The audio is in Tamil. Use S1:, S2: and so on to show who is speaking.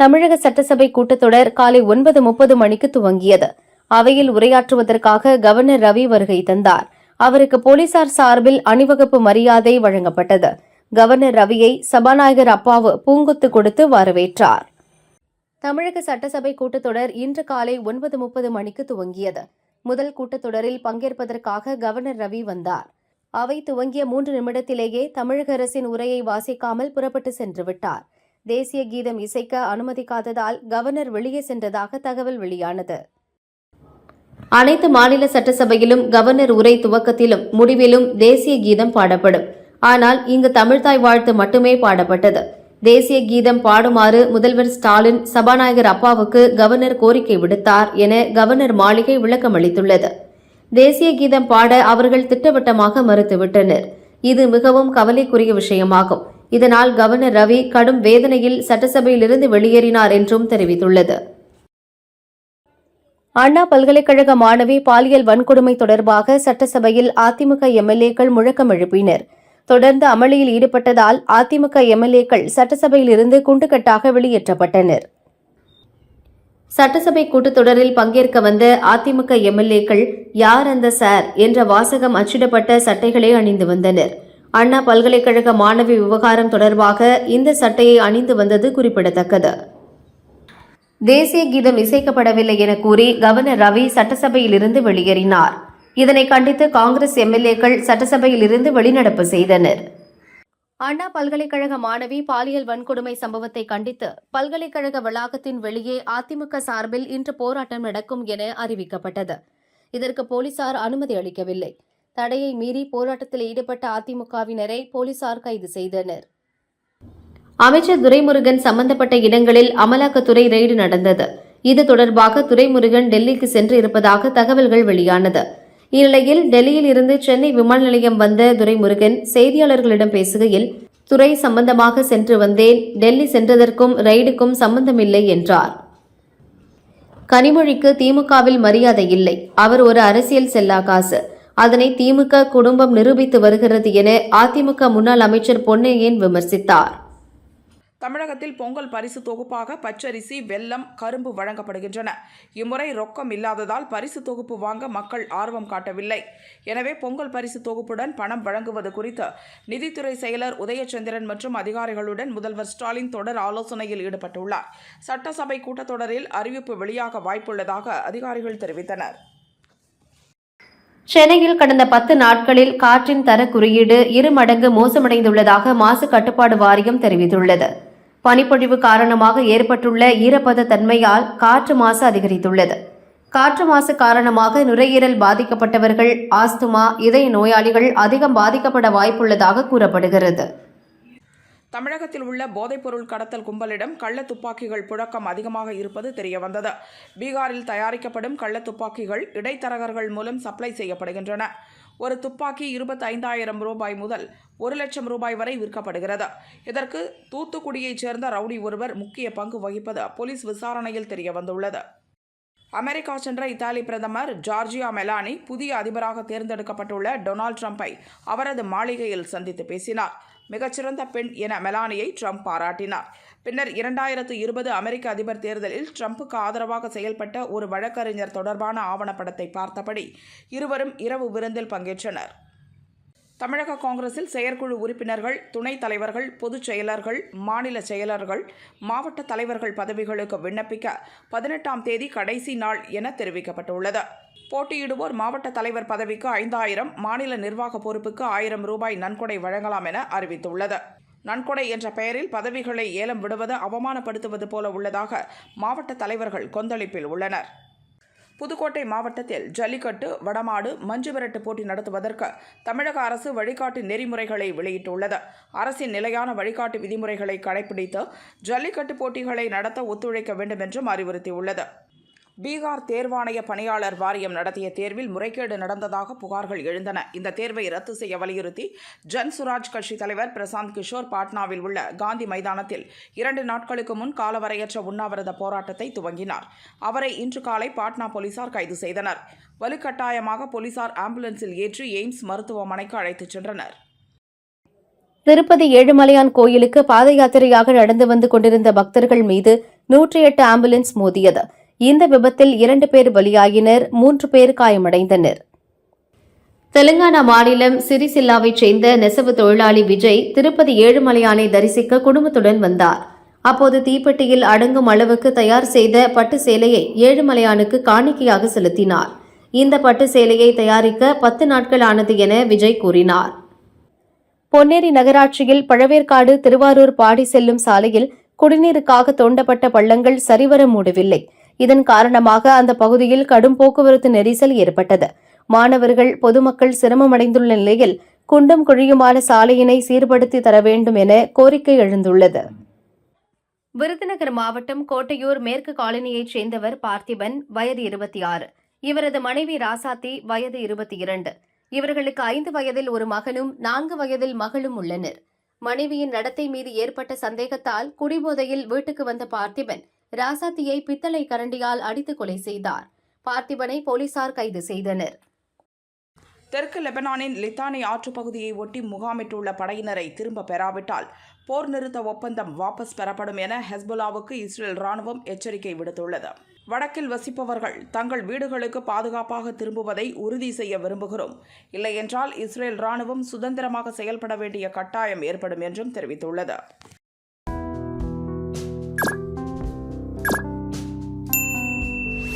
S1: தமிழக சட்டசபை கூட்டத்தொடர் காலை 9:30 மணிக்கு துவங்கியது. அவையில் உரையாற்றுவதற்காக கவர்னர் ரவி வருகை தந்தார். அவருக்கு போலீசார் சார்பில் அணிவகுப்பு மரியாதை வழங்கப்பட்டது. கவர்னர் ரவியை சபாநாயகர் அப்பாவு பூங்கொத்து கொடுத்து வரவேற்றார். தமிழக சட்டசபை கூட்டத்தொடர் இன்று காலை 9:30 மணிக்கு துவங்கியது. முதல் கூட்டத்தொடரில் பங்கேற்பதற்காக கவர்னர் ரவி வந்தார். அவை துவங்கிய 3 நிமிடத்திலேயே தமிழக அரசின் உரையை வாசிக்காமல் புறப்பட்டு சென்றுவிட்டார். தேசிய கீதம் இசைக்க அனுமதிக்காததால் கவர்னர் வெளியே சென்றதாக தகவல் வெளியானது. அனைத்து மாநில சட்டசபையிலும் கவர்னர் உரை துவக்கத்திலும் முடிவிலும் தேசிய கீதம் பாடப்படும். ஆனால் இங்கு தமிழ்தாய் வாழ்த்து மட்டுமே பாடப்பட்டது. தேசிய கீதம் பாடுமாறு முதல்வர் ஸ்டாலின் சபாநாயகர் அப்பாவுக்கு கவர்னர் கோரிக்கை விடுத்தார் என கவர்னர் மாளிகை விளக்கமளித்துள்ளது. தேசிய கீதம் பாட அவர்கள் திட்டவட்டமாக மறுத்துவிட்டனர். இது மிகவும் கவலைக்குரிய விஷயமாகும். இதனால் கவர்னர் ரவி கடும் வேதனையில் சட்டசபையிலிருந்து வெளியேறினார் என்றும் தெரிவித்துள்ளது. அண்ணா பல்கலைக்கழக மாணவி பாலியல் வன்கொடுமை தொடர்பாக சட்டசபையில் அதிமுக எம்எல்ஏக்கள் முழக்கம் எழுப்பினர். தொடர்ந்து அமளியில் ஈடுபட்டதால் அதிமுக எம்எல்ஏக்கள் சட்டசபையில் இருந்து குண்டுகட்டாக வெளியேற்றப்பட்டனர். சட்டசபை கூட்டத்தொடரில் பங்கேற்க வந்த அதிமுக எம்எல்ஏக்கள் யார் அந்த சார் என்ற வாசகம் அச்சிடப்பட்ட சட்டைகளை அணிந்து வந்தனர். அண்ணா பல்கலைக்கழக மாணவி விவகாரம் தொடர்பாக இந்த சட்டையை அணிந்து வந்தது குறிப்பிடத்தக்கது. தேசிய கீதம் இசைக்கப்படவில்லை என கூறி கவர்னர் ரவி சட்டசபையில் இருந்து வெளியேறினார். இதனை கண்டித்து காங்கிரஸ் எம்எல்ஏக்கள் சட்டசபையில் இருந்து வெளிநடப்பு செய்தனர். அண்ணா பல்கலைக்கழக மாணவி பாலியல் வன்கொடுமை சம்பவத்தை கண்டித்து பல்கலைக்கழக வளாகத்தின் வெளியே அதிமுக சார்பில் இன்று போராட்டம் நடக்கும் என அறிவிக்கப்பட்டது. இதற்கு போலீசார் அனுமதி அளிக்கவில்லை. தடையை மீறி போராட்டத்தில் ஈடுபட்ட அதிமுகவினரை போலீசார் கைது செய்தனர். அமைச்சர் துரைமுருகன் சம்பந்தப்பட்ட இடங்களில் அமலாக்கத்துறை ரெய்டு நடந்தது. இது தொடர்பாக துரைமுருகன் டெல்லிக்கு சென்று இருப்பதாக தகவல்கள் வெளியானது. இந்நிலையில் டெல்லியில் இருந்து சென்னை விமான நிலையம் வந்த துரைமுருகன் செய்தியாளர்களிடம் பேசுகையில், துறை சம்பந்தமாக சென்று வந்தேன், டெல்லி சென்றதற்கும் ரெய்டுக்கும் சம்பந்தமில்லை என்றார். கனிமொழிக்கு திமுகவில் மரியாதை இல்லை. அவர் ஒரு அரசியல் செல்லாகாசு. அதனை திமுக குடும்பம் நிரூபித்து வருகிறது என அதிமுக முன்னாள் அமைச்சர் பொன்னையன் விமர்சித்தார்.
S2: தமிழகத்தில் பொங்கல் பரிசு தொகுப்பாக பச்சரிசி, வெல்லம், கரும்பு வழங்கப்படுகின்றன. இம்முறை ரொக்கம் இல்லாததால் பரிசு தொகுப்பு வாங்க மக்கள் ஆர்வம் காட்டவில்லை. எனவே பொங்கல் பரிசு தொகுப்புடன் பணம் வழங்குவது குறித்து நிதித்துறை செயலர் உதயச்சந்திரன் மற்றும் அதிகாரிகளுடன் முதல்வர் ஸ்டாலின் தொடர் ஆலோசனையில் ஈடுபட்டுள்ளார். சட்டசபை கூட்டத்தொடரில் அறிவிப்பு வெளியாக வாய்ப்புள்ளதாக அதிகாரிகள் தெரிவித்தனர்.
S1: சென்னையில் கடந்த 10 நாட்களில் காற்றின் தர குறியீடு 2 மடங்கு மோசமடைந்துள்ளதாக மாசு கட்டுப்பாடு வாரியம் தெரிவித்துள்ளது. பனிப்பொழிவு காரணமாக ஏற்பட்டுள்ள ஈரப்பத தன்மையால் காற்று மாசு அதிகரித்துள்ளது. காற்று மாசு காரணமாக நுரையீரல் பாதிக்கப்பட்டவர்கள், ஆஸ்துமா, இதய நோயாளிகள் அதிகம் பாதிக்கப்பட வாய்ப்புள்ளதாக கூறப்படுகிறது.
S2: தமிழகத்தில் உள்ள போதைப்பொருள் கடத்தல் கும்பலிடம் கள்ள துப்பாக்கிகள் புழக்கம் அதிகமாக இருப்பது தெரியவந்தது. பீகாரில் தயாரிக்கப்படும் கள்ள துப்பாக்கிகள் இடைத்தரகர்கள் மூலம் சப்ளை செய்யப்படுகின்றன. ஒரு துப்பாக்கி 25,000 ரூபாய் முதல் 1 லட்சம் ரூபாய் வரை விற்கப்படுகிறது. இதற்கு தூத்துக்குடியைச் சேர்ந்த ரவுடி ஒருவர் முக்கிய பங்கு வகிப்பது போலீஸ் விசாரணையில் தெரியவந்துள்ளது. அமெரிக்கா சென்ற இத்தாலி பிரதமர் ஜார்ஜியா மெலானி புதிய அதிபராக தேர்ந்தெடுக்கப்பட்டுள்ள டொனால்ட் ட்ரம்பை அவரது மாளிகையில் சந்தித்து பேசினார். மிகச்சிறந்த பெண் என மெலானியை ட்ரம்ப் பாராட்டினார். பின்னர் 2020 அமெரிக்க அதிபர் தேர்தலில் ட்ரம்புக்கு ஆதரவாக செயல்பட்ட ஒரு வழக்கறிஞர் தொடர்பான ஆவணப்படத்தை பார்த்தபடி இருவரும் இரவு விருந்தில் பங்கேற்றனர். தமிழக காங்கிரஸில் செயற்குழு உறுப்பினர்கள், துணைத் தலைவர்கள், பொதுச் செயலர்கள், மாநில செயலர்கள், மாவட்ட தலைவர்கள் பதவிகளுக்கு விண்ணப்பிக்க 18ஆம் தேதி கடைசி நாள் என தெரிவிக்கப்பட்டுள்ளது. போட்டியிடுவோர் மாவட்ட தலைவர் பதவிக்கு 5,000, மாநில நிர்வாக பொறுப்புக்கு 1,000 ரூபாய் நன்கொடை வழங்கலாம் என அறிவித்துள்ளது. நன்கொடை என்ற பெயரில் பதவிகளை ஏலம் விடுவது அவமானப்படுத்துவது போல உள்ளதாக மாவட்ட தலைவர்கள் கொந்தளிப்பில் உள்ளனர். புதுக்கோட்டை மாவட்டத்தில் ஜல்லிக்கட்டு, வடமாடு, மஞ்சுவிரட்டு போட்டி நடத்துவதற்கு தமிழக அரசு வழிகாட்டு நெறிமுறைகளை வெளியிட்டுள்ளது. அரசின் நிலையான வழிகாட்டு விதிமுறைகளை கடைபிடித்து ஜல்லிக்கட்டு போட்டிகளை நடத்த ஒத்துழைக்க வேண்டும் என்றும் அறிவுறுத்தியுள்ளது. பீகார் தேர்வாணைய பணியாளர் வாரியம் நடத்திய தேர்வில் முறைகேடு நடந்ததாக புகார்கள் எழுந்தன. இந்த தேர்வை ரத்து செய்ய வலியுறுத்தி ஜன்சுராஜ் கட்சி தலைவர் பிரசாந்த் கிஷோர் பாட்னாவில் உள்ள காந்தி மைதானத்தில் 2 நாட்களுக்கு முன் காலவரையற்ற உண்ணாவிரத போராட்டத்தை துவங்கினார். அவரை இன்று காலை பாட்னா போலீசார் கைது செய்தனர். வலுக்கட்டாயமாக போலீசார் ஆம்புலன்ஸில் ஏற்றி எய்ம்ஸ் மருத்துவமனைக்கு அழைத்துச் சென்றனர்.
S1: திருப்பதி ஏழுமலையான் கோயிலுக்கு பாத யாத்திரையாக நடந்து வந்து கொண்டிருந்த பக்தர்கள் மீது 108 ஆம்புலன்ஸ் மோதியது. இந்த விபத்தில் 2 பேர் பலியாகினர், 3 பேர் காயமடைந்தனர். தெலுங்கானா மாநிலம் சிரிசில்லாவைச் சேர்ந்த நெசவு தொழிலாளி விஜய் திருப்பதி ஏழுமலையானை தரிசிக்க குடும்பத்துடன் வந்தார். அப்போது தீப்பெட்டியில் அடங்கும் அளவுக்கு தயார் செய்த பட்டு சேலையை ஏழுமலையானுக்கு காணிக்கையாக செலுத்தினார். இந்த பட்டு சேலையை தயாரிக்க 10 நாட்கள் ஆனது என விஜய் கூறினார். பொன்னேரி நகராட்சியில் பழவேற்காடு திருவாரூர் பாடி செல்லும் சாலையில் குடிநீருக்காக தோண்டப்பட்ட பள்ளங்கள் சரிவர மூடவில்லை. இதன் காரணமாக அந்த பகுதியில் கடும் போக்குவரத்து நெரிசல் ஏற்பட்டது. மாணவர்கள், பொதுமக்கள் சிரமமடைந்துள்ள நிலையில் குண்டும் குழியுமான சாலையினை சீர்படுத்தி தர வேண்டும் என கோரிக்கை எழுந்துள்ளது. விருதுநகர் மாவட்டம் கோட்டையூர் மேற்கு காலனியைச் சேர்ந்தவர் பார்த்திபன், வயது 26. இவரது மனைவி ராசாத்தி, வயது 22. இவர்களுக்கு 5 வயதில் ஒரு மகனும் 4 வயதில் மகளும் உள்ளனர். மனைவியின் நடத்தை மீது ஏற்பட்ட சந்தேகத்தால் குடிபோதையில் வீட்டுக்கு வந்த பார்த்திபன் ராசாத்தியை பித்தளை கரண்டியால் அடித்து கொலை செய்தார். பார்த்திபனை போலீசார் கைது செய்தனர்.
S2: தெற்கு லெபனானின் லித்தானி ஆற்றுப்பகுதியை ஒட்டி முகாமிட்டுள்ள படையினரை திரும்ப பெறாவிட்டால் போர் நிறுத்த ஒப்பந்தம் வாபஸ் பெறப்படும் என ஹெஸ்புல்லாவுக்கு இஸ்ரேல் ராணுவம் எச்சரிக்கை விடுத்துள்ளது. வடக்கில் வசிப்பவர்கள் தங்கள் வீடுகளுக்கு பாதுகாப்பாக திரும்புவதை உறுதி செய்ய விரும்புகிறோம். இல்லையென்றால் இஸ்ரேல் ராணுவம் சுதந்திரமாக செயல்பட வேண்டிய கட்டாயம் ஏற்படும் என்றும் தெரிவித்துள்ளது.